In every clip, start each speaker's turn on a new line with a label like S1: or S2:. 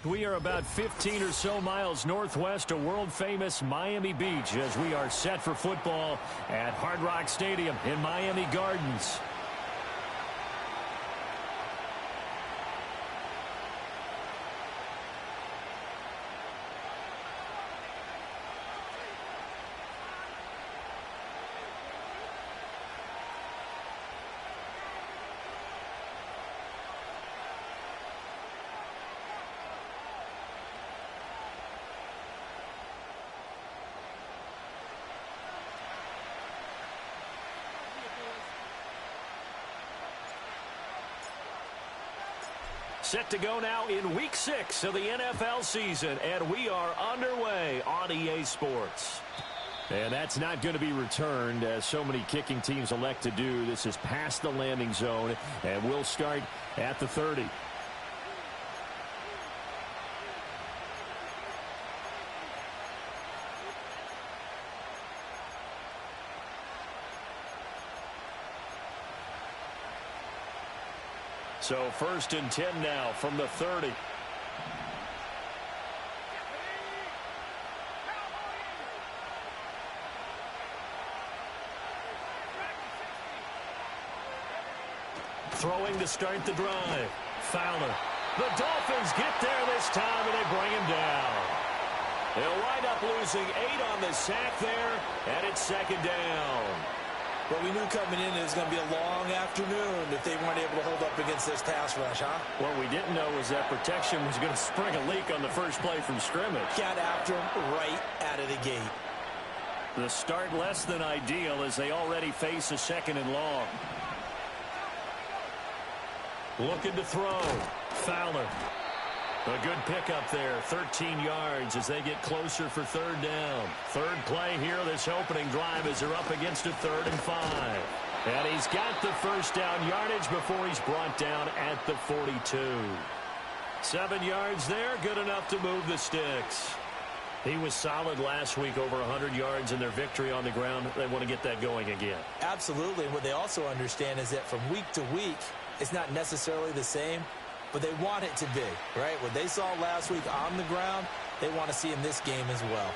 S1: We are about 15 or so miles northwest of world-famous Miami Beach as we are set for football at Hard Rock Stadium in Miami Gardens. Set to go now in Week 6 of the NFL season, and we are underway on EA Sports. And that's not going to be returned, as so many kicking teams elect to do. This is past the landing zone, and we'll start at the 30. So 1st and 10 now from the 30. Throwing to start the drive. Fowler. The Dolphins get there this time, and they bring him down. They'll wind up losing 8 on the sack there, and it's 2nd down.
S2: Well, we knew coming in it was going to be a long afternoon if they weren't able to hold up against this pass rush, huh?
S1: What we didn't know was that protection was going to spring a leak on the first play from scrimmage.
S2: Got after him right out of the gate.
S1: The start less than ideal as they already face a 2nd and long. Looking to throw. Fowler. A good pickup there, 13 yards as they get closer for 3rd down. 3rd play here this opening drive as they're up against a 3rd and 5. And he's got the 1st down yardage before he's brought down at the 42. 7 yards there, good enough to move the sticks. He was solid last week, over 100 yards in their victory on the ground. They want to get that going again.
S2: Absolutely. What they also understand is that from week to week, it's not necessarily the same, but they want it to be, right? What they saw last week on the ground, they want to see in this game as well.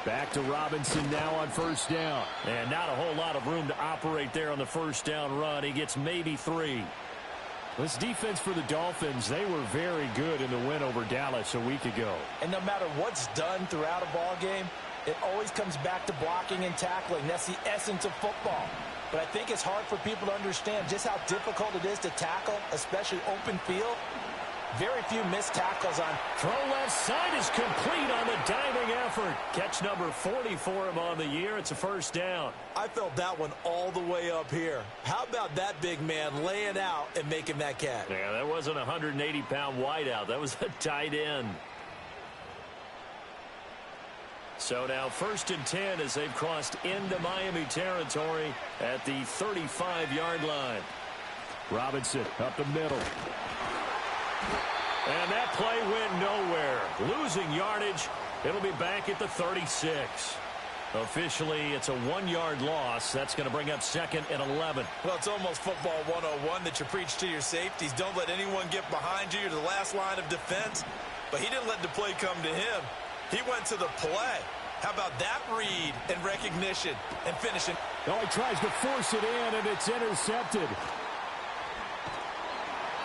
S1: Back to Robinson now on 1st down. And not a whole lot of room to operate there on the 1st down run. He gets maybe 3. This defense for the Dolphins, they were very good in the win over Dallas a week ago.
S2: And no matter what's done throughout a ball game, it always comes back to blocking and tackling. That's the essence of football. But I think it's hard for people to understand just how difficult it is to tackle, especially open field. Very few missed tackles on.
S1: Throw left side is complete on the diving effort. Catch number 40 for him on the year. It's a 1st down.
S2: I felt that one all the way up here. How about that big man laying out and making that catch?
S1: Yeah, that wasn't a 180-pound wideout. That was a tight end. So now 1st and 10 as they've crossed into Miami territory at the 35-yard line. Robinson up the middle. And that play went nowhere. Losing yardage. It'll be back at the 36. Officially, it's a 1-yard loss. That's going to bring up 2nd and 11.
S2: Well, it's almost football 101 that you preach to your safeties. Don't let anyone get behind you. You're the last line of defense. But he didn't let the play come to him. He went to the play. How about that read and recognition and finishing?
S1: Oh, he tries to force it in, and it's intercepted.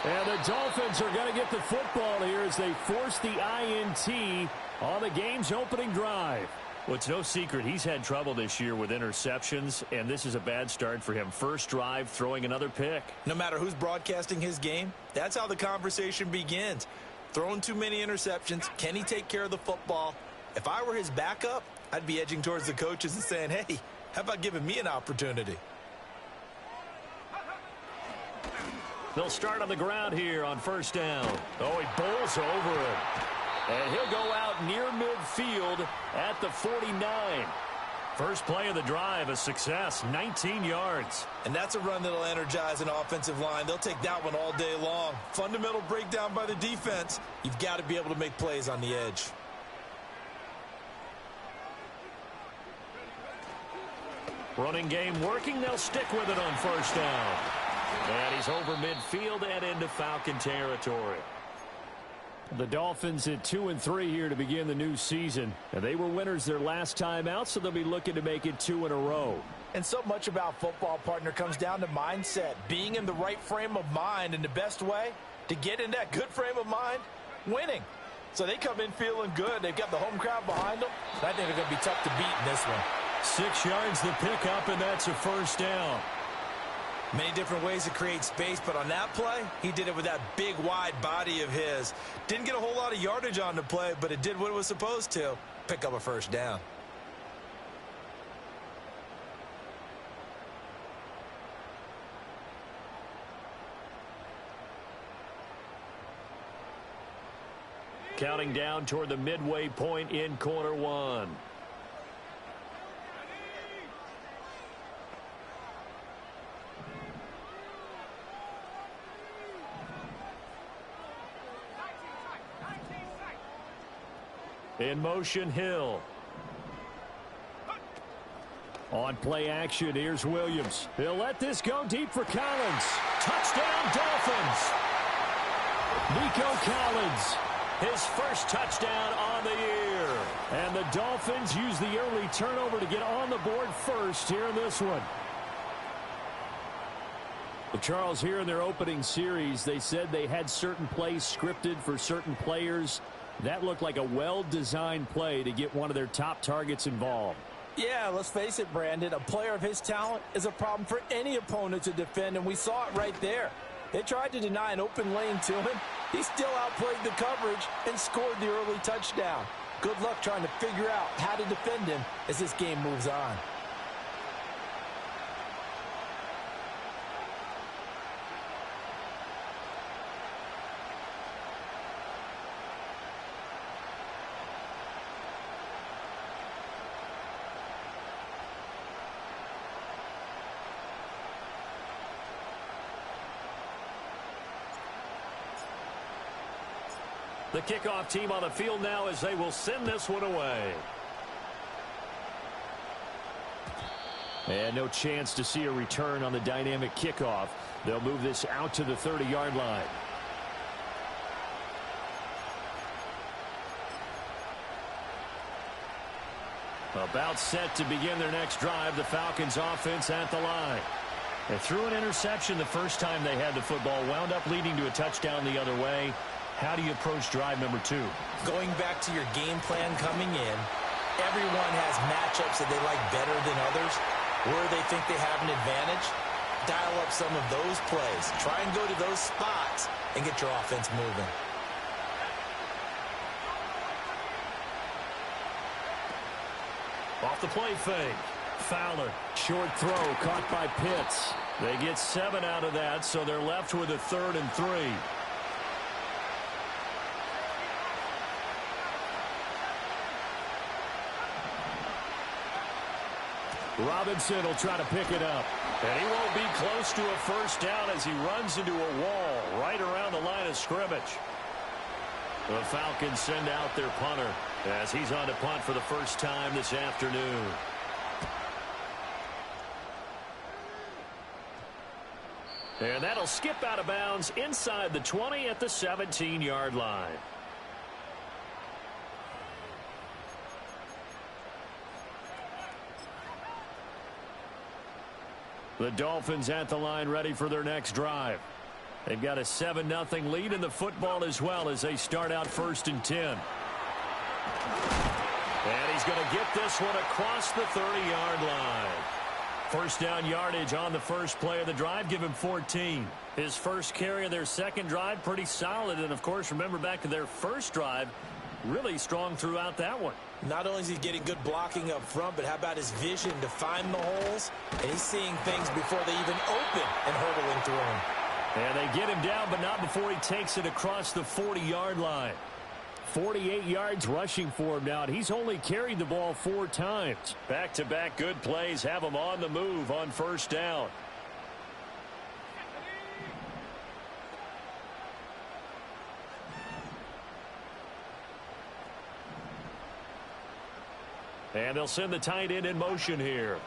S1: And the Dolphins are going to get the football here as they force the INT on the game's opening drive. Well, it's no secret he's had trouble this year with interceptions, and this is a bad start for him. First drive, throwing another pick.
S2: No matter who's broadcasting his game, that's how the conversation begins. Throwing too many interceptions. Can he take care of the football? If I were his backup, I'd be edging towards the coaches and saying, hey, how about giving me an opportunity?
S1: They'll start on the ground here on 1st down. Oh, he bowls over it. And he'll go out near midfield at the 49. First play of the drive, a success, 19 yards.
S2: And that's a run that'll energize an offensive line. They'll take that one all day long. Fundamental breakdown by the defense. You've got to be able to make plays on the edge.
S1: Running game working. They'll stick with it on first down. And he's over midfield and into Falcon territory. The Dolphins at 2-3 here to begin the new season. And they were winners their last time out, so they'll be looking to make it 2 in a row.
S2: And so much about football, partner, comes down to mindset. Being in the right frame of mind, and the best way to get in that good frame of mind, winning. So they come in feeling good. They've got the home crowd behind them. I think they're going to be tough to beat in this one.
S1: 6 yards the pickup, and that's a first down.
S2: Many different ways to create space, but on that play, he did it with that big, wide body of his. Didn't get a whole lot of yardage on the play, but it did what it was supposed to. Pick up a first down.
S1: Counting down toward the midway point in quarter one. In motion, Hill. On play action, here's Williams. He'll let this go deep for Collins. Touchdown, Dolphins. Nico Collins, his first touchdown on the year. And the Dolphins use the early turnover to get on the board first here in this one. Well, Charles, here in their opening series, they said they had certain plays scripted for certain players. That looked like a well-designed play to get one of their top targets involved.
S2: Yeah, let's face it, Brandon. A player of his talent is a problem for any opponent to defend, and we saw it right there. They tried to deny an open lane to him. He still outplayed the coverage and scored the early touchdown. Good luck trying to figure out how to defend him as this game moves on.
S1: The kickoff team on the field now as they will send this one away. And no chance to see a return on the dynamic kickoff. They'll move this out to the 30-yard line. About set to begin their next drive, the Falcons offense at the line. They threw an interception the first time they had the football, wound up leading to a touchdown the other way. How do you approach drive number 2?
S2: Going back to your game plan coming in, everyone has matchups that they like better than others, where they think they have an advantage. Dial up some of those plays. Try and go to those spots and get your offense moving.
S1: Off the play fake. Fowler. Short throw caught by Pitts. They get 7 out of that, so they're left with a 3rd and 3. Robinson will try to pick it up. And he won't be close to a first down as he runs into a wall right around the line of scrimmage. The Falcons send out their punter as he's on to punt for the first time this afternoon. And that'll skip out of bounds inside the 20 at the 17-yard line. The Dolphins at the line ready for their next drive. They've got a 7-0 lead in the football as well as they start out 1st and 10. And he's going to get this one across the 30-yard line. First down yardage on the first play of the drive. Give him 14. His first carry of their second drive, pretty solid. And, of course, remember back to their first drive, really strong throughout that one.
S2: Not only is he getting good blocking up front, but how about his vision to find the holes? And he's seeing things before they even open and hurdling through them.
S1: And they get him down, but not before he takes it across the 40-yard line. 48 yards rushing for him now, and he's only carried the ball 4 times. Back-to-back good plays have him on the move on first down. And they'll send the tight end in motion here.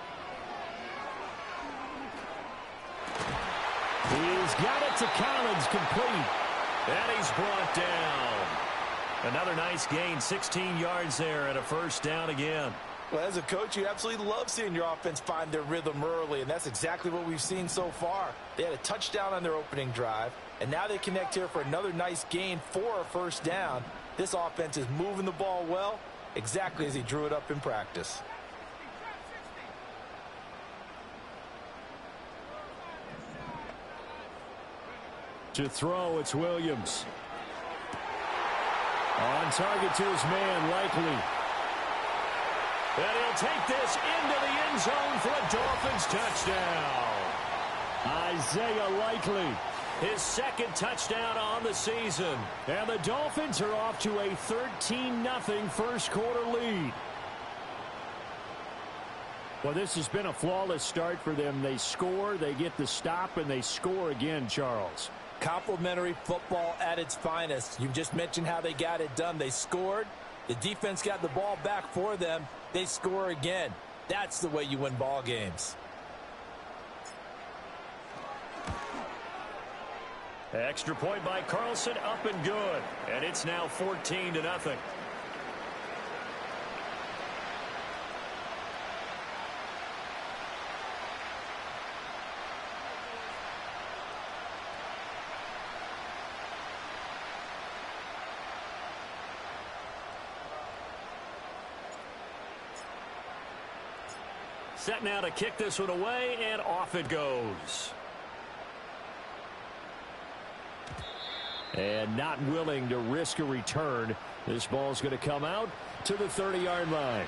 S1: He's got it to Collins, complete. And he's brought down. Another nice gain, 16 yards there and a first down again.
S2: Well, as a coach, you absolutely love seeing your offense find their rhythm early, and that's exactly what we've seen so far. They had a touchdown on their opening drive, and now they connect here for another nice gain for a first down. This offense is moving the ball well, exactly as he drew it up in practice.
S1: To throw, it's Williams. On target to his man, Likely. And he'll take this into the end zone for a Dolphins touchdown. Isaiah Likely, his second touchdown on the season. And the Dolphins are off to a 13-0 first quarter lead. Well, this has been a flawless start for them. They score, they get the stop, and they score again, Charles.
S2: Complimentary football at its finest. You just mentioned how they got it done. They scored. The defense got the ball back for them. They score again. That's the way you win ball games.
S1: Extra point by Carlson, up and good. And it's now 14-0. Set now to kick this one away, and off it goes. And not willing to risk a return. This ball's going to come out to the 30-yard line.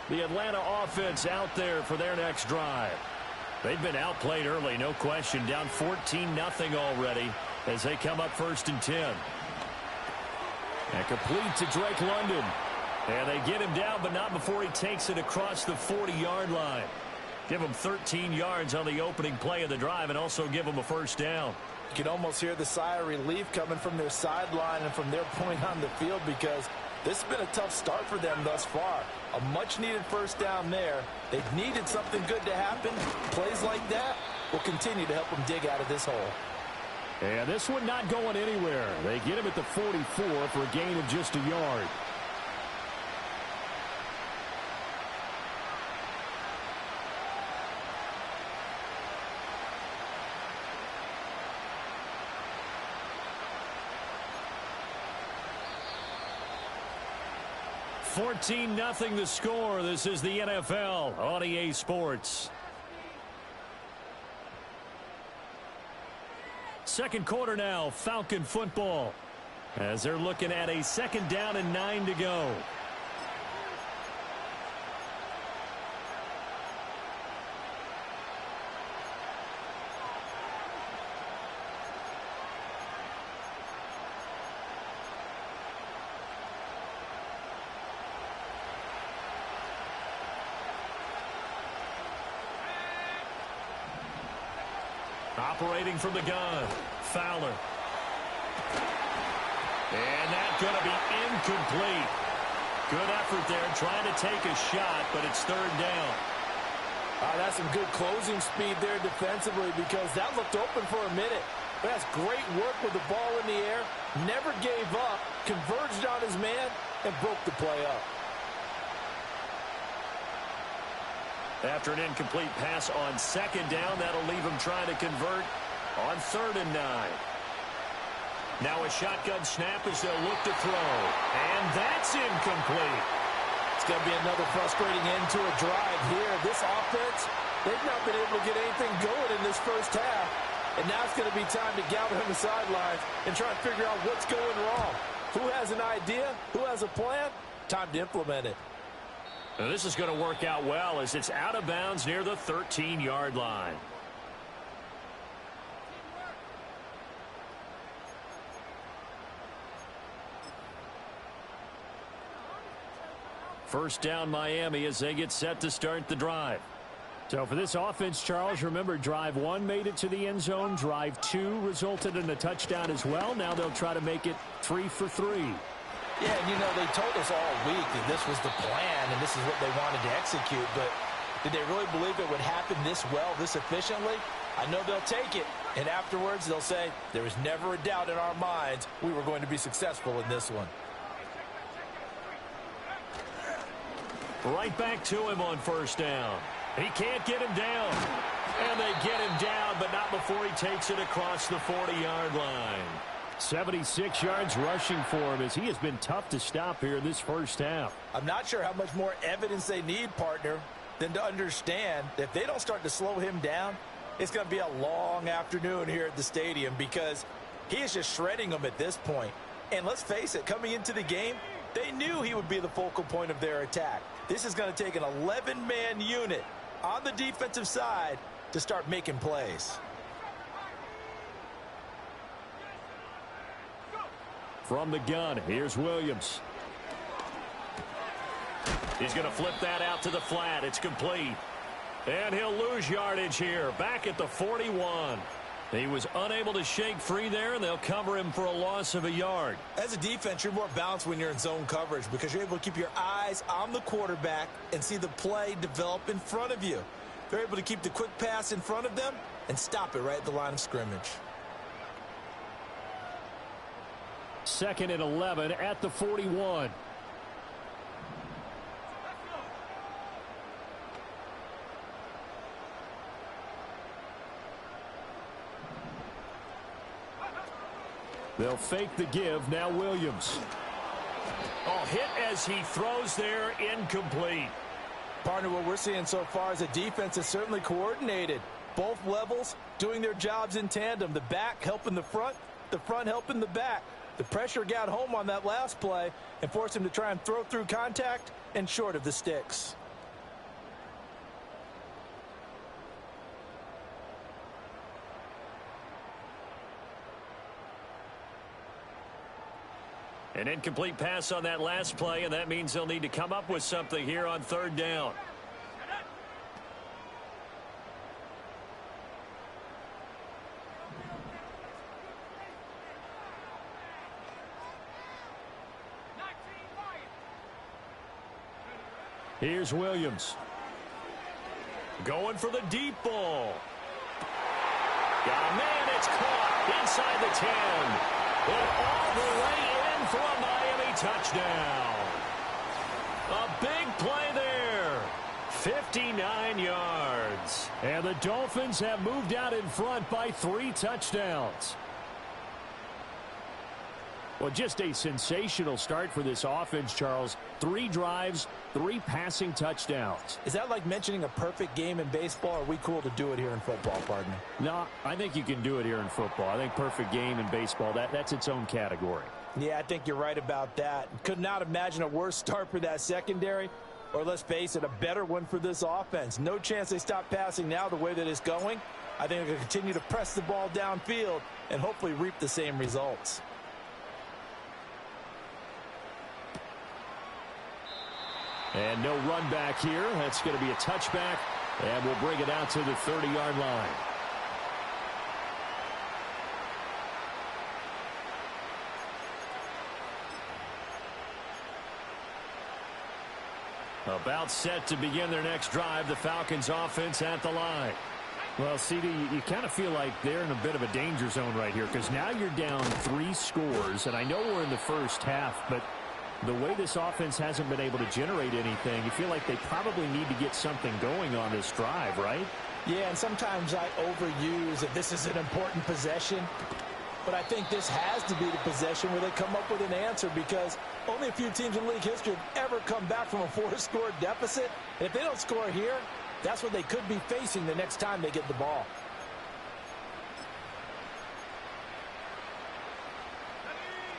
S1: The Atlanta offense out there for their next drive. They've been outplayed early, no question. Down 14-0 already as they come up 1st and 10. And complete to Drake London. And they get him down, but not before he takes it across the 40-yard line. Give him 13 yards on the opening play of the drive and also give him a first down.
S2: You can almost hear the sigh of relief coming from their sideline and from their point on the field because this has been a tough start for them thus far. A much-needed first down there. They've needed something good to happen. Plays like that will continue to help them dig out of this hole.
S1: And this one not going anywhere. They get him at the 44 for a gain of just a yard. (14-0) the score. This is the NFL on EA Sports. Second quarter now, Falcon football. As they're looking at a 2nd down and 9 to go. Operating from the gun, Fowler. And that's going to be incomplete. Good effort there, trying to take a shot, but it's 3rd down.
S2: That's some good closing speed there defensively because that looked open for a minute. But that's great work with the ball in the air. Never gave up, converged on his man, and broke the play up.
S1: After an incomplete pass on 2nd down, that'll leave him trying to convert on 3rd and 9. Now a shotgun snap as they'll look to throw. And that's incomplete.
S2: It's going to be another frustrating end to a drive here. This offense, they've not been able to get anything going in this first half. And now it's going to be time to gather on the sidelines and try and figure out what's going wrong. Who has an idea? Who has a plan? Time to implement it.
S1: Now this is going to work out well as it's out of bounds near the 13-yard line. First down Miami as they get set to start the drive. So for this offense, Charles, remember, drive 1 made it to the end zone. Drive 2 resulted in a touchdown as well. Now they'll try to make it 3 for 3.
S2: Yeah, and you know, they told us all week that this was the plan and this is what they wanted to execute, but did they really believe it would happen this well, this efficiently? I know they'll take it, and afterwards they'll say, there was never a doubt in our minds we were going to be successful in this one.
S1: Right back to him on first down. He can't get him down. And they get him down, but not before he takes it across the 40-yard line. 76 yards rushing for him as he has been tough to stop here in this first half.
S2: I'm not sure how much more evidence they need, partner, than to understand that if they don't start to slow him down, it's going to be a long afternoon here at the stadium because he is just shredding them at this point. And let's face it, coming into the game, they knew he would be the focal point of their attack. This is going to take an 11-man unit on the defensive side to start making plays.
S1: From the gun, here's Williams. He's going to flip that out to the flat. It's complete. And he'll lose yardage here, back at the 41. He was unable to shake free there, and they'll cover him for a loss of a yard.
S2: As a defense, you're more balanced when you're in zone coverage because you're able to keep your eyes on the quarterback and see the play develop in front of you. They're able to keep the quick pass in front of them and stop it right at the line of scrimmage.
S1: 2nd and 11 at the 41. They'll fake the give. Now Williams. Oh, hit as he throws there, incomplete.
S2: Partner, what we're seeing so far is a defense is certainly coordinated. Both levels doing their jobs in tandem. The back helping the front helping the back. The pressure got home on that last play and forced him to try and throw through contact and short of the sticks.
S1: An incomplete pass on that last play, and that means they'll need to come up with something here on 3rd down. Here's Williams. Going for the deep ball. Got a man, it's caught inside the 10. And all the way in for a Miami touchdown. A big play there. 59 yards. And the Dolphins have moved out in front by 3 touchdowns. Well, just a sensational start for this offense, Charles. 3 drives, 3 passing touchdowns.
S2: Is that like mentioning a perfect game in baseball? Or are we cool to do it here in football, partner?
S1: No, I think you can do it here in football. I think perfect game in baseball, that's its own category.
S2: Yeah, I think you're right about that. Could not imagine a worse start for that secondary, or let's face it, a better one for this offense. No chance they stop passing now the way that it's going. I think they're going to continue to press the ball downfield and hopefully reap the same results.
S1: And no run back here. That's going to be a touchback, and we'll bring it out to the 30-yard line. About set to begin their next drive, the Falcons offense at the line. Well, CD, you kind of feel like they're in a bit of a danger zone right here because now you're down 3 scores, and I know we're in the first half, but the way this offense hasn't been able to generate anything, you feel like they probably need to get something going on this drive, right?
S2: Yeah, and sometimes I overuse that this is an important possession. But I think this has to be the possession where they come up with an answer because only a few teams in league history have ever come back from a 4-score deficit. And if they don't score here, that's what they could be facing the next time they get the ball.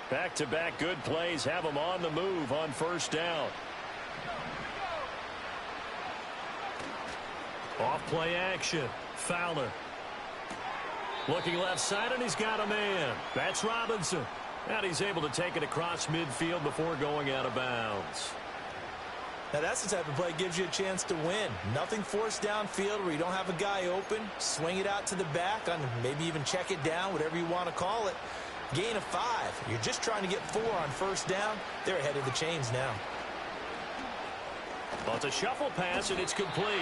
S1: Back-to-back good plays have them on the move on first down. Off play action. Fowler. Looking left side, and he's got a man. That's Robinson. And he's able to take it across midfield before going out of bounds.
S2: Now, that's the type of play that gives you a chance to win. Nothing forced downfield where you don't have a guy open. Swing it out to the back, on maybe even check it down, whatever you want to call it. Gain of 5. You're just trying to get 4 on first down. They're ahead of the chains now.
S1: Well, it's a shuffle pass, and it's complete.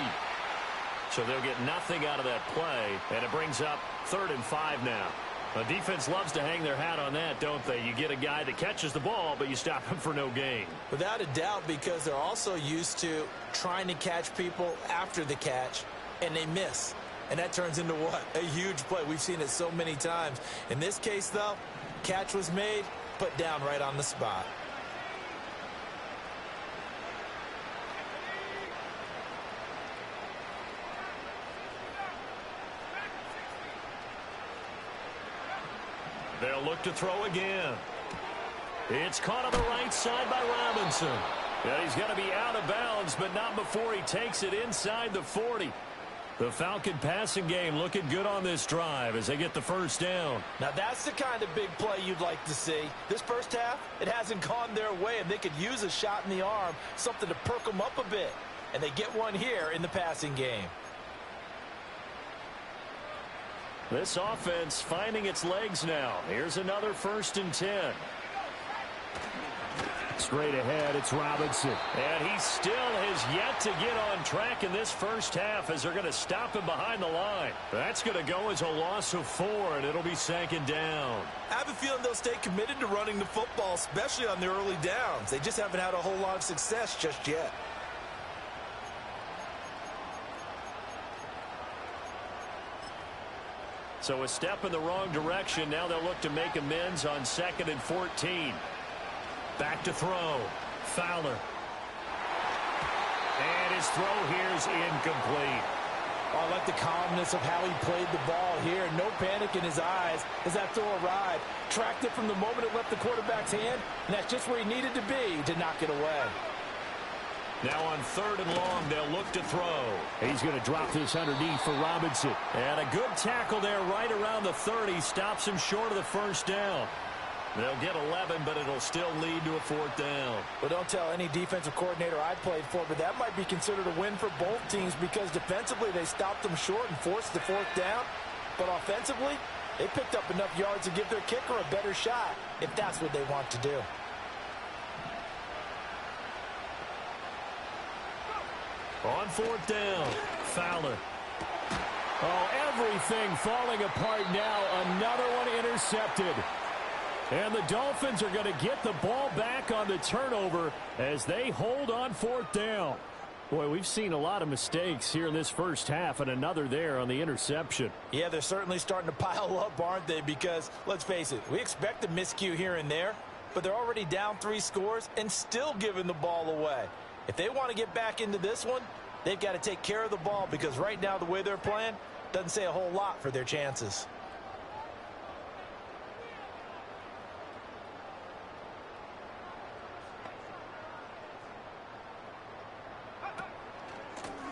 S1: So they'll get nothing out of that play, and it brings up 3rd and 5 now. The defense loves to hang their hat on that, don't they? You get a guy that catches the ball, but you stop him for no gain.
S2: Without a doubt, because they're also used to trying to catch people after the catch, and they miss. And that turns into what? A huge play. We've seen it so many times. In this case, though, catch was made, put down right on the spot.
S1: They'll look to throw again. It's caught on the right side by Robinson. Yeah, he's going to be out of bounds, but not before he takes it inside the 40. The Falcon passing game looking good on this drive as they get the first down.
S2: Now, that's the kind of big play you'd like to see. This first half, it hasn't gone their way, and they could use a shot in the arm, something to perk them up a bit. And they get one here in the passing game.
S1: This offense finding its legs now. Here's another 1st and 10. Straight ahead, it's Robinson. And he still has yet to get on track in this first half as they're going to stop him behind the line. That's going to go as a loss of 4, and it'll be 2nd down.
S2: I have a feeling they'll stay committed to running the football, especially on their early downs. They just haven't had a whole lot of success just yet.
S1: So a step in the wrong direction. Now they'll look to make amends on 2nd and 14. Back to throw. Fowler. And his throw here is incomplete.
S2: Oh, I like the calmness of how he played the ball here. No panic in his eyes as that throw arrived. Tracked it from the moment it left the quarterback's hand, and that's just where he needed to be to knock it away.
S1: Now on 3rd and long, they'll look to throw. He's going to drop this underneath for Robinson. And a good tackle there right around the 30. Stops him short of the first down. They'll get 11, but it'll still lead to a 4th down.
S2: Well, don't tell any defensive coordinator I played for, but that might be considered a win for both teams because defensively they stopped them short and forced the 4th down. But offensively, they picked up enough yards to give their kicker a better shot if that's what they want to do.
S1: On 4th down, Fowler. Oh, everything falling apart now. Another one intercepted. And the Dolphins are going to get the ball back on the turnover as they hold on 4th down. Boy, we've seen a lot of mistakes here in this first half, and another there on the interception.
S2: Yeah, they're certainly starting to pile up, aren't they? Because, let's face it, we expect a miscue here and there, but they're already down 3 scores and still giving the ball away. If they want to get back into this one, they've got to take care of the ball because right now the way they're playing doesn't say a whole lot for their chances.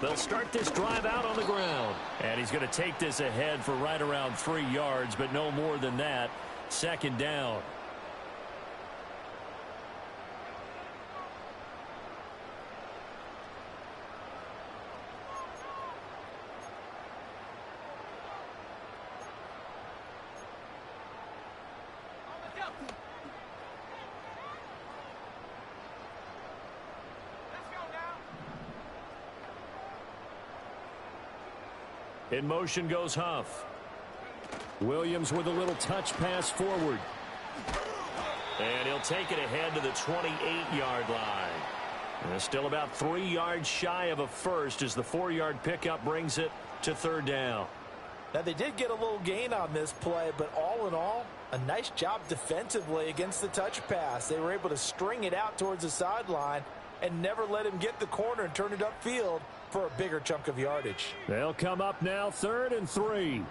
S1: They'll start this drive out on the ground. And he's going to take this ahead for right around 3 yards, but no more than that. 2nd down. In motion goes Huff. Williams with a little touch pass forward. And he'll take it ahead to the 28-yard line. And still about 3 yards shy of a first as the 4-yard pickup brings it to 3rd down.
S2: Now, they did get a little gain on this play, but all in all, a nice job defensively against the touch pass. They were able to string it out towards the sideline and never let him get the corner and turn it upfield for a bigger chunk of yardage.
S1: They'll come up now 3rd and 3.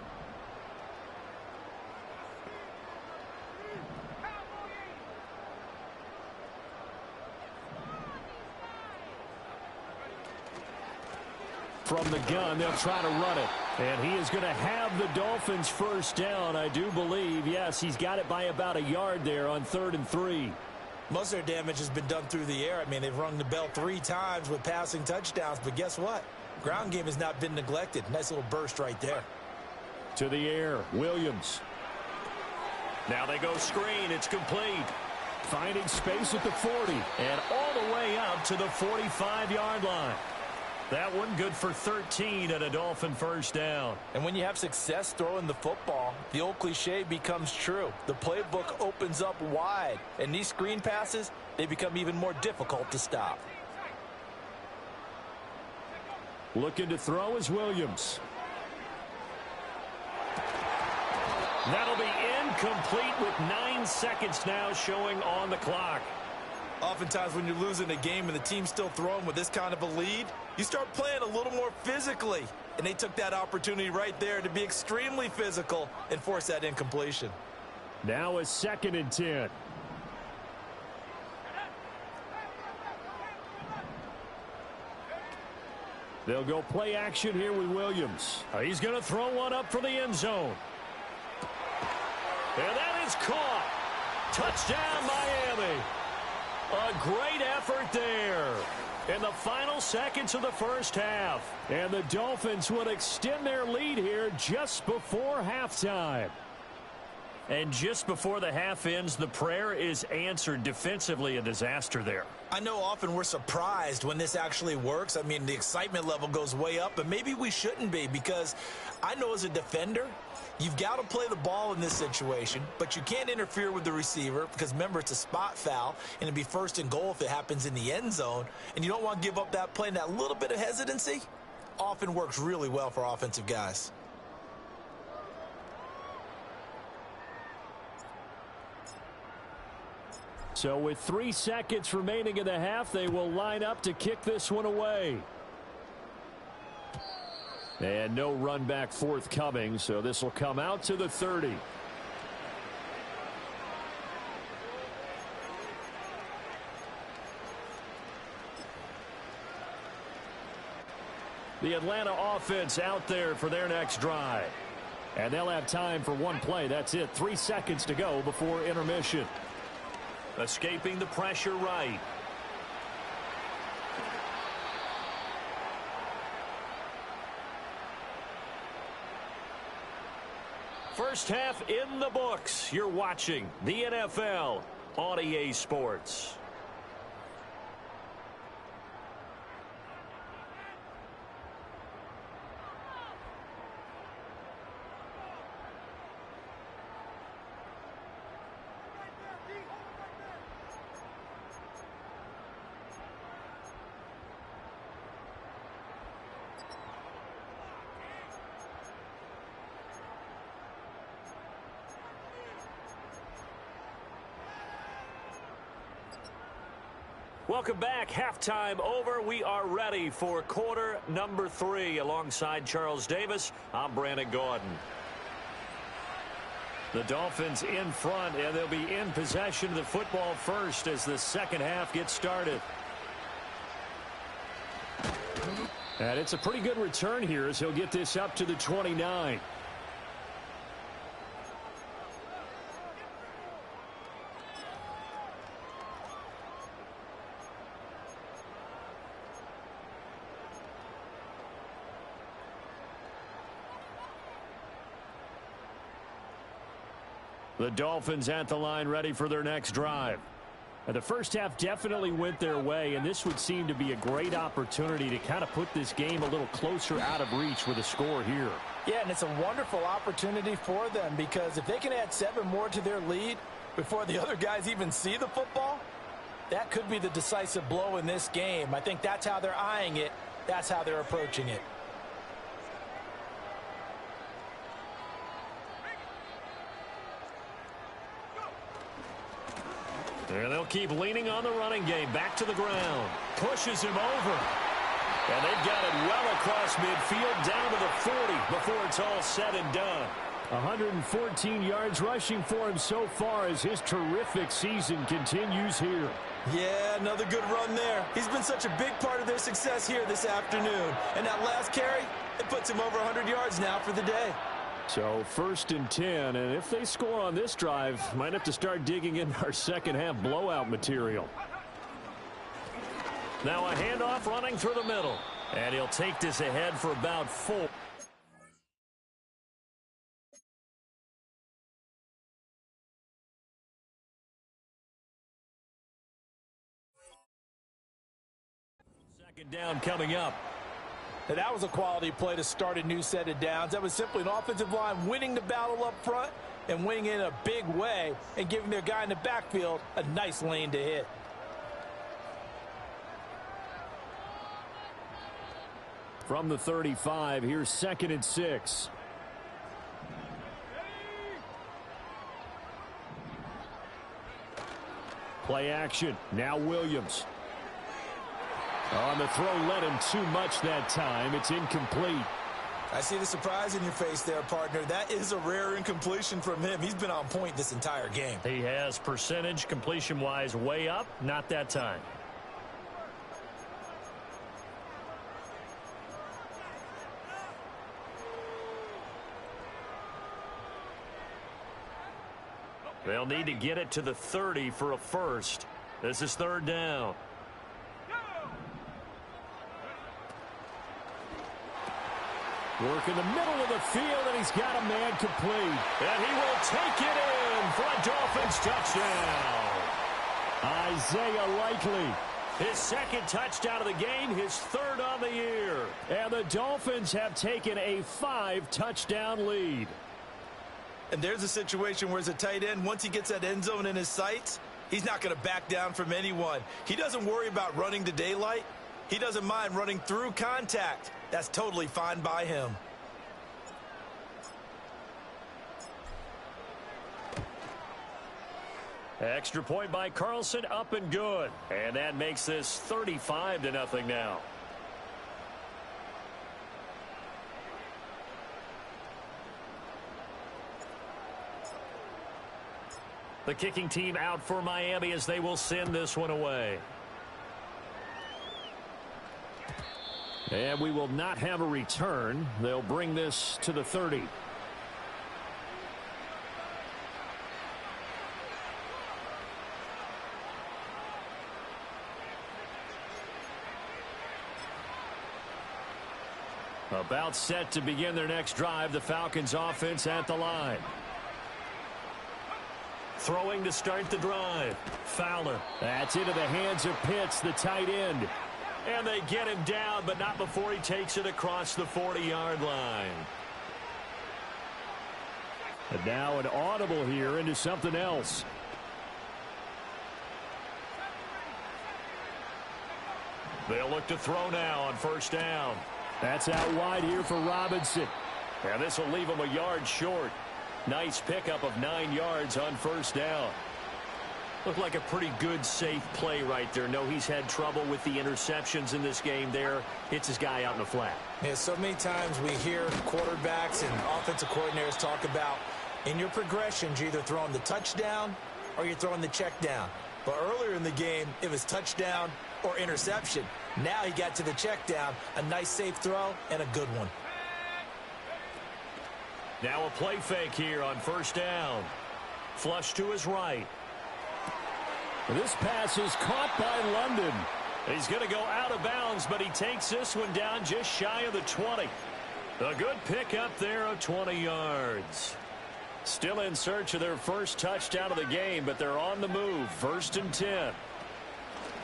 S1: From the gun, they'll try to run it. And he is going to have the Dolphins first down, I do believe. Yes, he's got it by about a yard there on 3rd and 3.
S2: Most of their damage has been done through the air. I mean, they've rung the bell 3 times with passing touchdowns, but guess what? Ground game has not been neglected. Nice little burst right there.
S1: To the air, Williams. Now they go screen. It's complete. Finding space at the 40 and all the way up to the 45-yard line. That one good for 13 and a Dolphin first down.
S2: And when you have success throwing the football, the old cliche becomes true. The playbook opens up wide, and these screen passes, they become even more difficult to stop.
S1: Looking to throw is Williams. That'll be incomplete with 9 seconds now showing on the clock.
S2: Oftentimes when you're losing a game and the team's still throwing with this kind of a lead, you start playing a little more physically. And they took that opportunity right there to be extremely physical and force that incompletion.
S1: Now a 2nd and 10. They'll go play action here with Williams. He's going to throw one up for the end zone. And that is caught. Touchdown, Miami. A great effort there in the final seconds of the first half. And the Dolphins would extend their lead here just before halftime. And just before the half ends, the prayer is answered. Defensively, a disaster there.
S2: I know often we're surprised when this actually works. I mean, the excitement level goes way up, but maybe we shouldn't be, because I know as a defender, you've got to play the ball in this situation, but you can't interfere with the receiver because, remember, it's a spot foul, and it'd be 1st and goal if it happens in the end zone, and you don't want to give up that play. And that little bit of hesitancy often works really well for offensive guys.
S1: So with 3 seconds remaining in the half, they will line up to kick this one away. And no run back forthcoming, so this will come out to the 30. The Atlanta offense out there for their next drive. And they'll have time for one play. That's it. 3 seconds to go before intermission. Escaping the pressure right. First half in the books. You're watching the NFL on EA Sports. Welcome back. Halftime over. We are ready for quarter number 3. Alongside Charles Davis, I'm Brandon Gordon. The Dolphins in front, and they'll be in possession of the football first as the second half gets started. And it's a pretty good return here as he'll get this up to the 29. The Dolphins at the line ready for their next drive. And the first half definitely went their way, and this would seem to be a great opportunity to kind of put this game a little closer out of reach with a score here.
S2: Yeah, and it's a wonderful opportunity for them, because if they can add 7 more to their lead before the other guys even see the football, that could be the decisive blow in this game. I think that's how they're eyeing it. That's how they're approaching it.
S1: And they'll keep leaning on the running game. Back to the ground. Pushes him over. And they've got it well across midfield down to the 40 before it's all said and done. 114 yards rushing for him so far as his terrific season continues here.
S2: Yeah, another good run there. He's been such a big part of their success here this afternoon. And that last carry, it puts him over 100 yards now for the day.
S1: So 1st and 10, and if they score on this drive, might have to start digging in our second half blowout material. Now a handoff running through the middle, and he'll take this ahead for about 4. Second down coming up.
S2: And that was a quality play to start a new set of downs. That was simply an offensive line winning the battle up front and winning in a big way and giving their guy in the backfield a nice lane to hit.
S1: From the 35, here's 2nd and 6. Play action. Now Williams. On the throw, led him too much that time. It's incomplete.
S2: I see the surprise in your face there, partner. That is a rare incompletion from him. He's been on point this entire game.
S1: He has percentage completion-wise way up. Not that time. They'll need to get it to the 30 for a first. This is 3rd down. Work in the middle of the field, and he's got a man complete. And he will take it in for a Dolphins touchdown. Isaiah Likely. His 2nd touchdown of the game, his 3rd on the year. And the Dolphins have taken a 5-touchdown lead.
S2: And there's a situation where as a tight end, once he gets that end zone in his sights, he's not going to back down from anyone. He doesn't worry about running to daylight. He doesn't mind running through contact. That's totally fine by him.
S1: Extra point by Carlson, up and good. And that makes this 35-0 now. The kicking team out for Miami as they will send this one away. And we will not have a return. They'll bring this to the 30. About set to begin their next drive. The Falcons offense at the line. Throwing to start the drive. Fowler. That's into the hands of Pitts, the tight end. And they get him down, but not before he takes it across the 40-yard line. And now an audible here into something else. They'll look to throw now on 1st down. That's out wide here for Robinson. And this will leave him a yard short. Nice pickup of 9 yards on 1st down. Looked like a pretty good, safe play right there. No, he's had trouble with the interceptions in this game there. Hits his guy out in the flat.
S2: Yeah, so many times we hear quarterbacks and offensive coordinators talk about in your progressions, you're either throwing the touchdown or you're throwing the check down. But earlier in the game, it was touchdown or interception. Now he got to the check down, a nice safe throw and a good one.
S1: Now a play fake here on 1st down. Flush to his right. This pass is caught by London. He's going to go out of bounds, but he takes this one down just shy of the 20. A good pickup there of 20 yards. Still in search of their first touchdown of the game, but they're on the move. 1st and 10.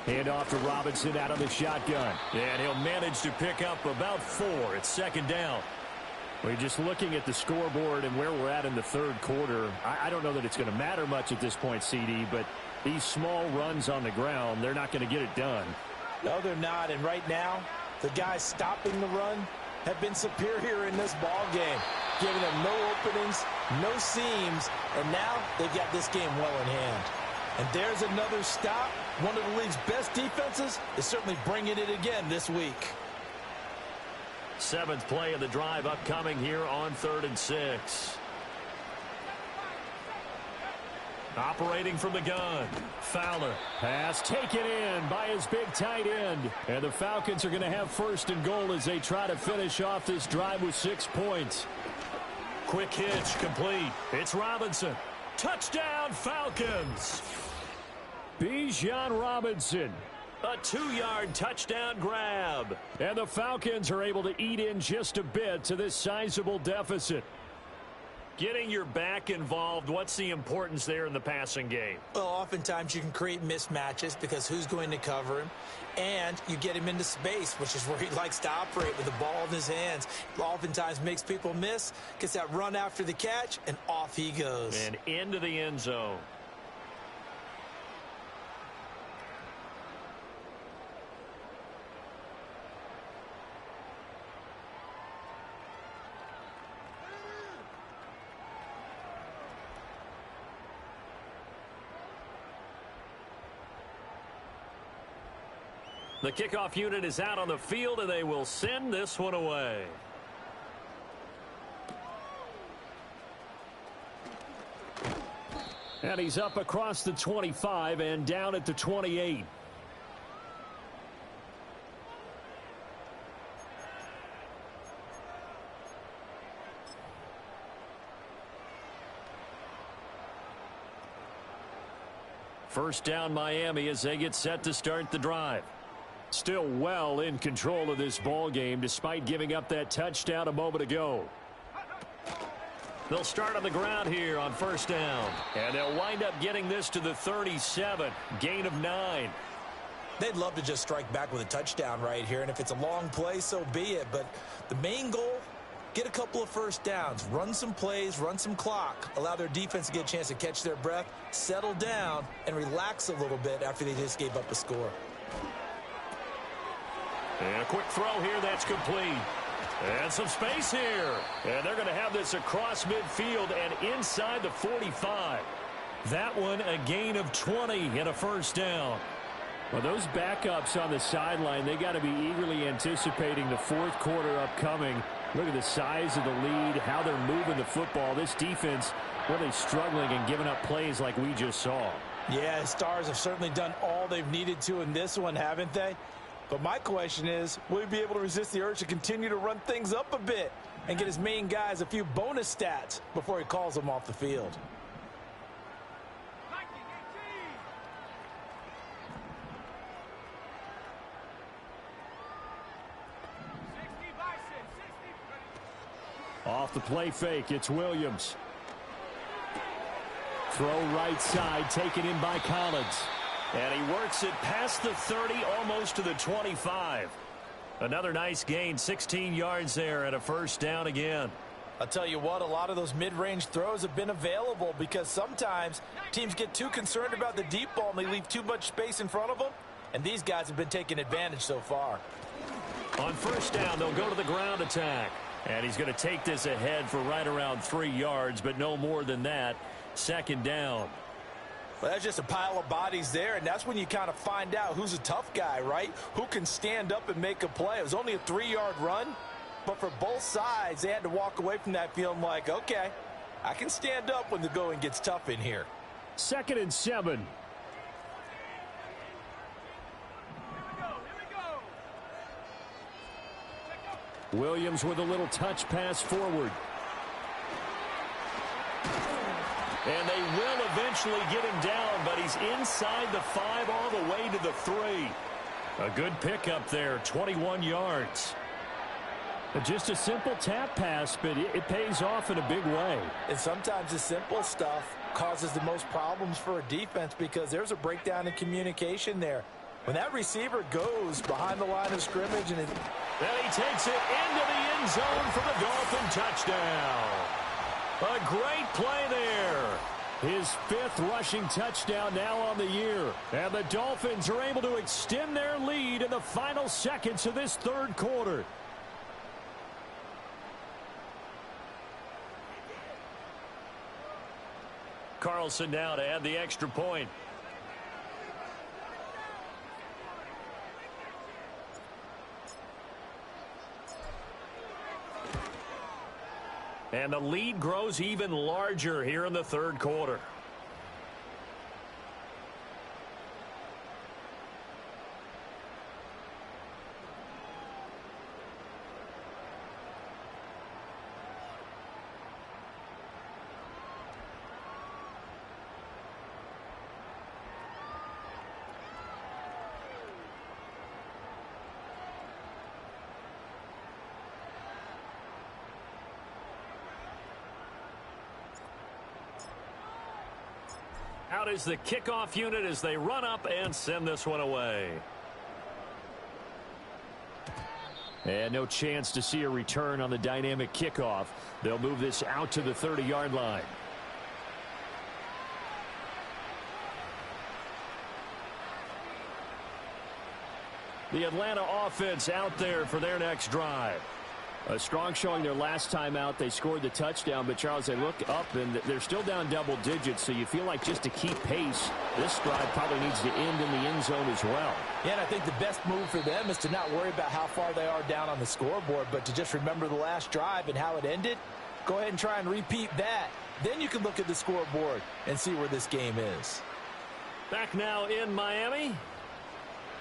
S1: Hand off to Robinson out of the shotgun. And he'll manage to pick up about 4. It's 2nd down. We're just looking at the scoreboard and where we're at in the 3rd quarter. I don't know that it's going to matter much at this point, CD, but these small runs on the ground, they're not going to get it done.
S2: No, they're not. And right now, the guys stopping the run have been superior in this ball game, giving them no openings, no seams, and now they've got this game well in hand. And there's another stop. One of the league's best defenses is certainly bringing it again this week.
S1: 7th play of the drive upcoming here on 3rd and 6. Operating from the gun. Fowler. Pass taken in by his big tight end. And the Falcons are going to have 1st and goal as they try to finish off this drive with 6 points. quick hitch, complete. It's Robinson. Touchdown, Falcons. Bijan Robinson. A 2-yard touchdown grab. And the Falcons are able to eat in just a bit to this sizable deficit. Getting your back involved, what's the importance there in the passing game?
S2: Well, oftentimes you can create mismatches because who's going to cover him? And you get him into space, which is where he likes to operate with the ball in his hands. Oftentimes makes people miss, gets that run after the catch, and off he goes.
S1: And into the end zone. The kickoff unit is out on the field, and they will send this one away. And he's up across the 25 and down at the 28. First down, Miami, as they get set to start the drive. Still well in control of this ball game despite giving up that touchdown a moment ago. They'll start on the ground here on first down. And they'll wind up getting this to the 37. Gain of 9.
S2: They'd love to just strike back with a touchdown right here. And if it's a long play, so be it. But the main goal, get a couple of first downs. Run some plays, run some clock. Allow their defense to get a chance to catch their breath, settle down, and relax a little bit after they just gave up a score.
S1: And a quick throw here that's complete. And some space here. And they're going to have this across midfield and inside the 45. That one a gain of 20 and a first down. Well, those backups on the sideline, they got to be eagerly anticipating the fourth quarter upcoming. Look at the size of the lead, how they're moving the football. This defense really struggling and giving up plays like we just saw.
S2: Yeah, Stars have certainly done all they've needed to in this one, haven't they? But my question is, will he be able to resist the urge to continue to run things up a bit and get his main guys a few bonus stats before he calls them off the field?
S1: Off the play fake, it's Williams. Throw right side, taken in by Collins. And he works it past the 30, almost to the 25. Another nice gain, 16 yards there, and a first down again.
S2: I'll tell you what, a lot of those mid-range throws have been available because sometimes teams get too concerned about the deep ball and they leave too much space in front of them. And these guys have been taking advantage so far.
S1: On first down, they'll go to the ground attack. And he's going to take this ahead for right around 3 yards, but no more than that. Second down.
S2: Well, that's just a pile of bodies there, and that's when you kind of find out who's a tough guy, right? Who can stand up and make a play. It was only a 3-yard run, but for both sides, they had to walk away from that feeling like, okay, I can stand up when the going gets tough in here.
S1: 2nd and 7. Williams with a little touch pass forward. And they will eventually get him down, but he's inside the 5 all the way to the 3. A good pickup there, 21 yards. Just a simple tap pass, but it pays off in a big way.
S2: And sometimes the simple stuff causes the most problems for a defense because there's a breakdown in communication there. When that receiver goes behind the line of scrimmage and
S1: then he takes it into the end zone for the Dolphin touchdown. A great play there. His 5th rushing touchdown now on the year. And the Dolphins are able to extend their lead in the final seconds of this third quarter. Carlson now to add the extra point. And the lead grows even larger here in the third quarter. Out is the kickoff unit as they run up and send this one away. And no chance to see a return on the dynamic kickoff. They'll move this out to the 30-yard line. The Atlanta offense out there for their next drive. A strong showing their last time out. They scored the touchdown, but Charles, they look up and they're still down double digits, so you feel like just to keep pace, this drive probably needs to end in the end zone as well.
S2: Yeah, and I think the best move for them is to not worry about how far they are down on the scoreboard, but to just remember the last drive and how it ended. Go ahead and try and repeat that. Then you can look at the scoreboard and see where this game is.
S1: Back now in Miami.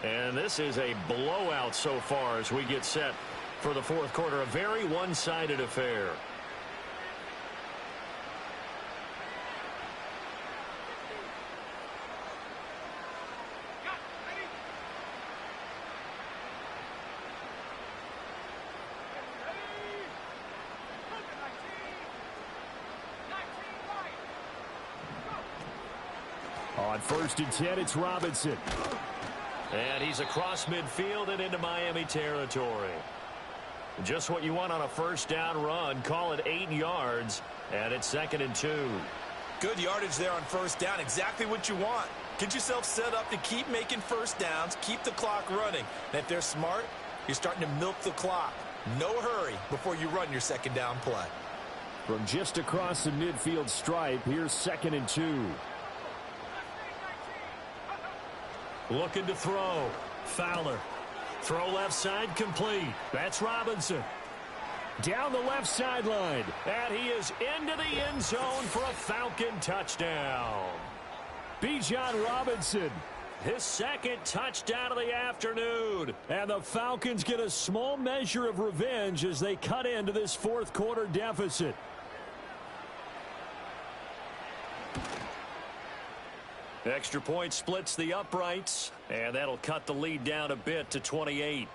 S1: And this is a blowout so far as we get set for the fourth quarter. A very one-sided affair. On 1st and 10, it's Robinson. And he's across midfield and into Miami territory. Just what you want on a first down run. Call it 8 yards, and it's 2nd and 2.
S2: Good yardage there on first down. Exactly what you want. Get yourself set up to keep making first downs, keep the clock running. And if they're smart, you're starting to milk the clock. No hurry before you run your second down play.
S1: From just across the midfield stripe, here's 2nd and 2. Looking to throw. Fowler. Throw left side complete. That's Robinson. Down the left sideline. And he is into the end zone for a Falcon touchdown. Bijan Robinson. His second touchdown of the afternoon. And the Falcons get a small measure of revenge as they cut into this fourth quarter deficit. Extra point splits the uprights, and that'll cut the lead down a bit to 28.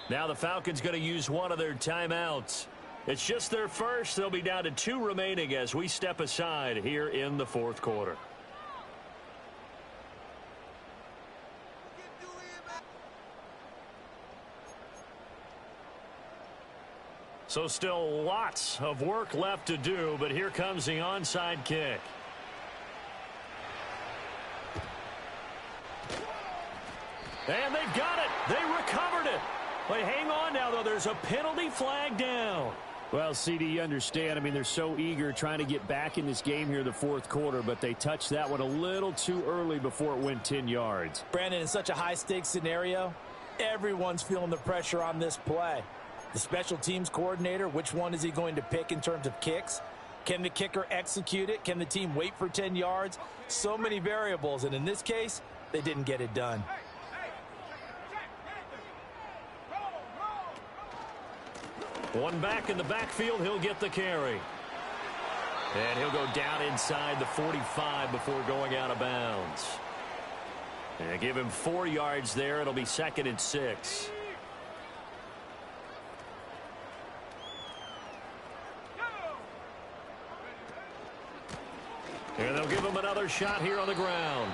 S1: Now the Falcons going to use one of their timeouts. It's just their first. They'll be down to 2 remaining as we step aside here in the fourth quarter. So still lots of work left to do, but here comes the onside kick. And they've got it. They recovered it. But hang on now, though. There's a penalty flag down. Well, CD, you understand. I mean, they're so eager trying to get back in this game here in the fourth quarter, but they touched that one a little too early before it went 10 yards.
S2: Brandon, in such a high-stakes scenario, everyone's feeling the pressure on this play. The special teams coordinator, which one is he going to pick in terms of kicks? Can the kicker execute it? Can the team wait for 10 yards? So many variables, and in this case, they didn't get it done.
S1: One back in the backfield, he'll get the carry. And he'll go down inside the 45 before going out of bounds. And give him 4 yards there. It'll be 2nd and 6. And they'll give him another shot here on the ground.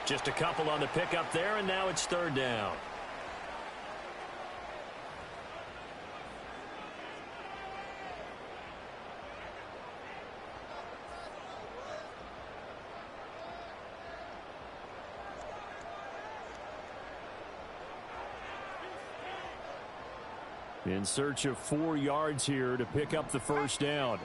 S1: Just a couple on the pickup there, and now it's 3rd down. In search of 4 yards here to pick up the first down.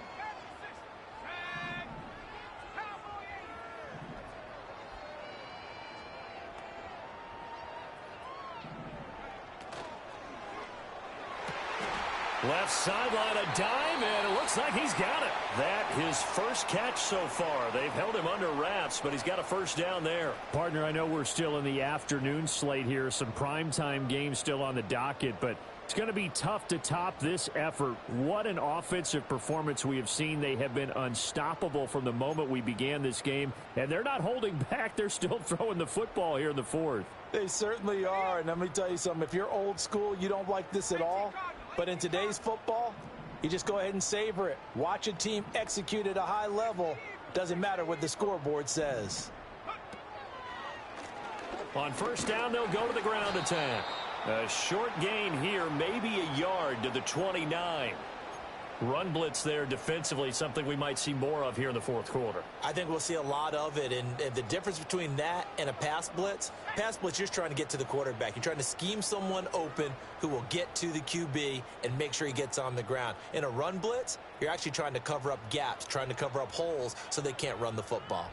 S1: Left sideline, a dive, and it looks like he's got it. That his first catch so far. They've held him under wraps, but he's got a first down there.
S3: Partner, I know we're still in the afternoon slate here. Some primetime games still on the docket, but it's going to be tough to top this effort. What an offensive performance we have seen. They have been unstoppable from the moment we began this game, and they're not holding back. They're still throwing the football here in the fourth.
S2: They certainly are, and let me tell you something. If you're old school, you don't like this at all. But in today's football, you just go ahead and savor it. Watch a team execute at a high level. Doesn't matter what the scoreboard says.
S1: On first down, they'll go to the ground attack. A short gain here, maybe a yard to the 29. Run blitz there defensively, something we might see more of here in the fourth quarter.
S2: I think we'll see a lot of it, and the difference between that and a pass blitz, you're just trying to get to the quarterback. You're trying to scheme someone open who will get to the QB and make sure he gets on the ground. In a run blitz, you're actually trying to cover up gaps, trying to cover up holes so they can't run the football.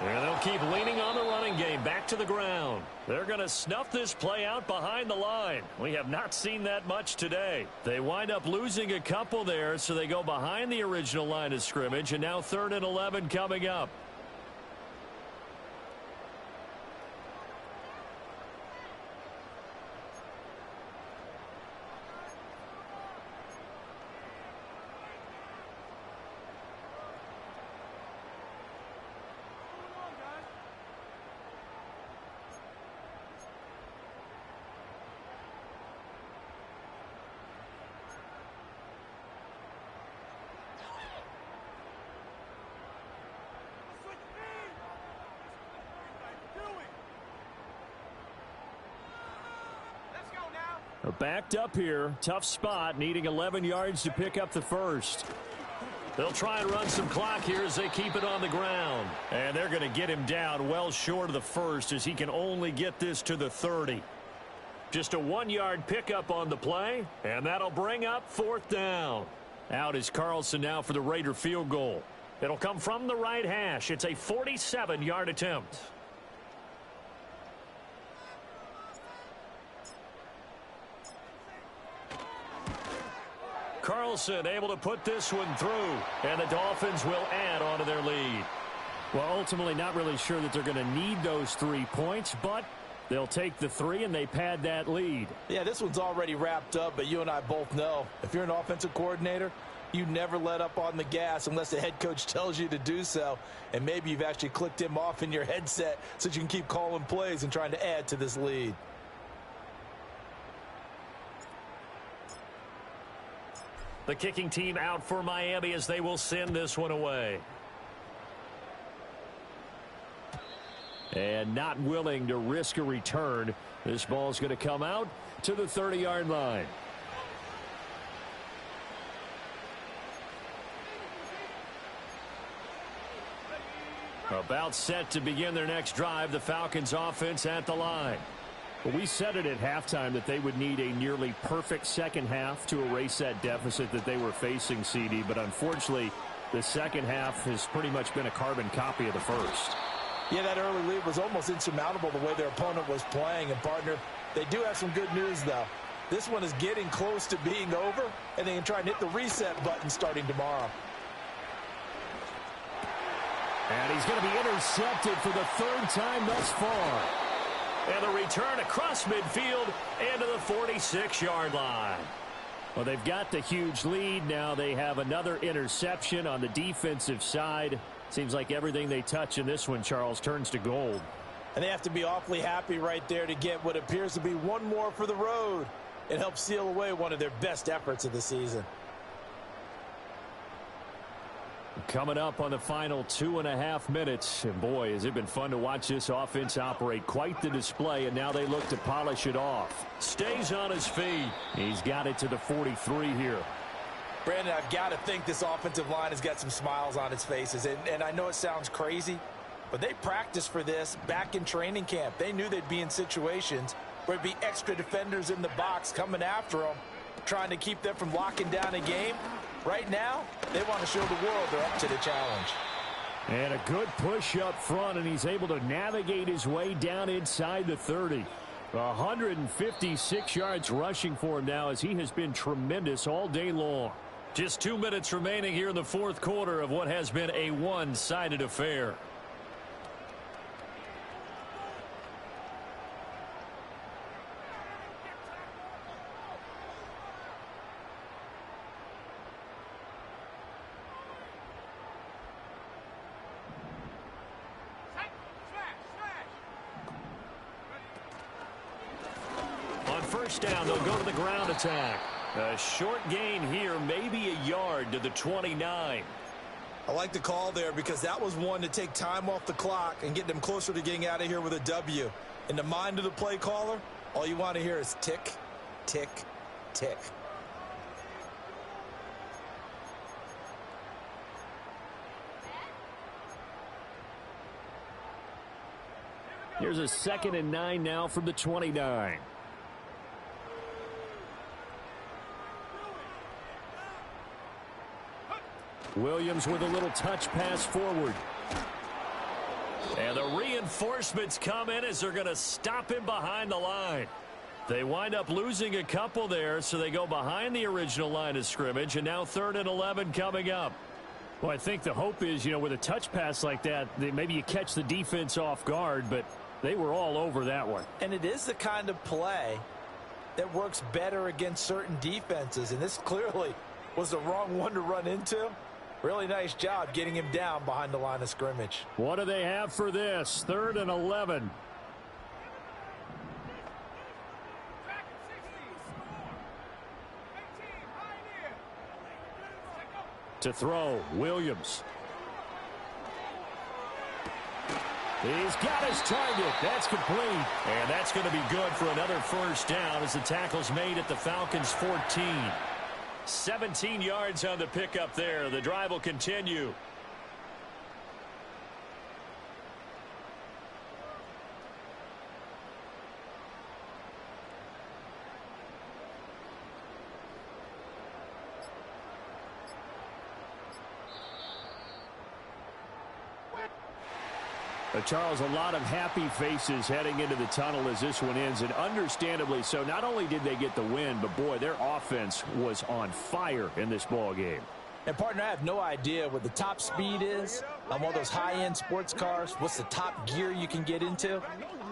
S1: And they'll keep leaning on the running game. Back to the ground. They're going to snuff this play out behind the line. We have not seen that much today. They wind up losing a couple there, so they go behind the original line of scrimmage, and now 3rd and 11 coming up. Backed up here. Tough spot. Needing 11 yards to pick up the first. They'll try and run some clock here as they keep it on the ground. And they're going to get him down well short of the first as he can only get this to the 30. Just a 1-yard pickup on the play. And that'll bring up 4th down. Out is Carlson now for the Raider field goal. It'll come from the right hash. It's a 47-yard attempt. Carlson able to put this one through, and the Dolphins will add on to their lead.
S3: Well, ultimately not really sure that they're going to need those 3 points, but they'll take the 3 and they pad that lead.
S2: Yeah, this one's already wrapped up, but you and I both know if you're an offensive coordinator, you never let up on the gas unless the head coach tells you to do so. And maybe you've actually clicked him off in your headset so you can keep calling plays and trying to add to this lead.
S1: The kicking team out for Miami as they will send this one away.
S3: And not willing to risk a return. This ball's going to come out to the 30-yard line.
S1: About set to begin their next drive, the Falcons offense at the line.
S3: Well, we said it at halftime that they would need a nearly perfect second half to erase that deficit that they were facing, CD. But unfortunately, the second half has pretty much been a carbon copy of the first.
S2: Yeah, that early lead was almost insurmountable the way their opponent was playing. And, partner, they do have some good news, though. This one is getting close to being over, and they can try and hit the reset button starting tomorrow.
S3: And he's going to be intercepted for the 3rd time thus far.
S1: And the return across midfield into the 46-yard line.
S3: Well, they've got the huge lead. Now they have another interception on the defensive side. Seems like everything they touch in this one, Charles, turns to gold.
S2: And they have to be awfully happy right there to get what appears to be one more for the road. It helps seal away one of their best efforts of the season.
S3: Coming up on the final 2.5 minutes. And boy, has it been fun to watch this offense operate. Quite the display, and now they look to polish it off.
S1: Stays on his feet.
S3: He's got it to the 43 here.
S2: Brandon, I've got to think this offensive line has got some smiles on its faces. And I know it sounds crazy, but they practiced for this back in training camp. They knew they'd be in situations where there'd be extra defenders in the box coming after them, trying to keep them from locking down a game. Right now, they want to show the world they're up to the challenge.
S3: And a good push up front, and he's able to navigate his way down inside the 30. 156 yards rushing for him now, as he has been tremendous all day long.
S1: Just 2 minutes remaining here in the fourth quarter of what has been a one-sided affair. First down, they'll go to the ground attack. A short gain here, maybe a yard to the 29.
S2: I like the call there because that was one to take time off the clock and get them closer to getting out of here with a W. In the mind of the play caller, all you want to hear is tick, tick, tick.
S3: Here's a 2nd and 9 now from the 29. Williams with a little touch pass forward.
S1: And the reinforcements come in as they're going to stop him behind the line. They wind up losing a couple there, so they go behind the original line of scrimmage, and now 3rd and 11 coming up.
S3: Well, I think the hope is, with a touch pass like that, maybe you catch the defense off guard, but they were all over that one.
S2: And it is the kind of play that works better against certain defenses, and this clearly was the wrong one to run into. Really nice job getting him down behind the line of scrimmage.
S3: What do they have for this? 3rd and 11. To throw, Williams. He's got his target. That's complete.
S1: And that's going to be good for another first down as the tackle's made at the Falcons' 14. 17 yards on the pickup there. The drive will continue.
S3: Charles, a lot of happy faces heading into the tunnel as this one ends, and understandably so. Not only did they get the win, but boy, their offense was on fire in this ball game.
S2: And partner, I have no idea what the top speed is on one of those high-end sports cars. What's the top gear you can get into?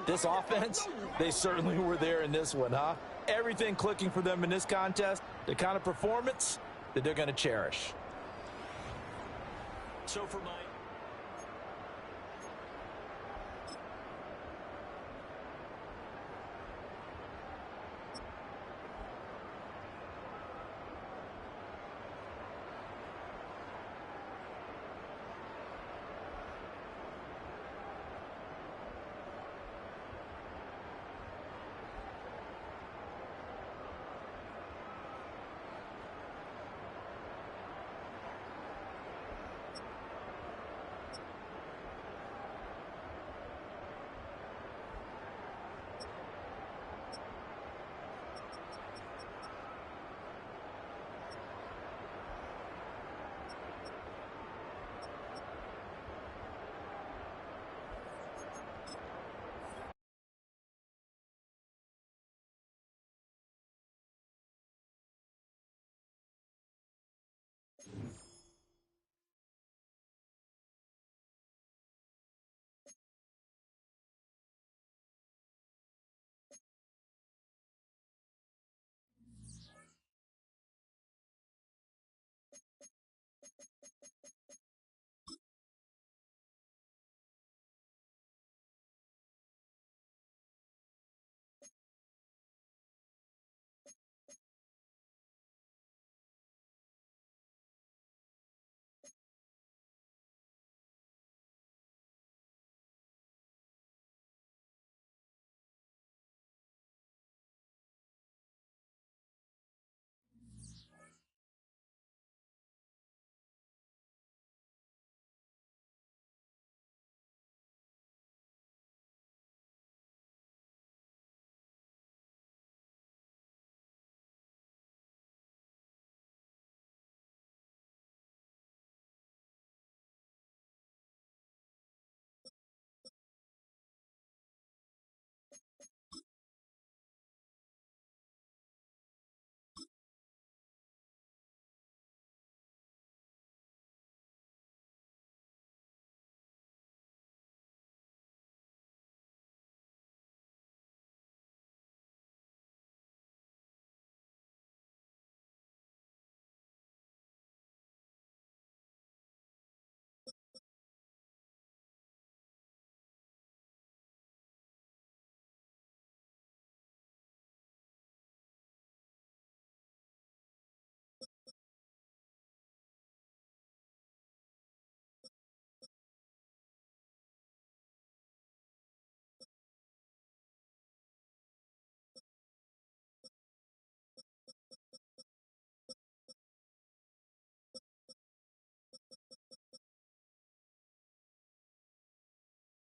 S2: This offense, they certainly were there in this one, huh? Everything clicking for them in this contest, the kind of performance that they're going to cherish.
S1: So for my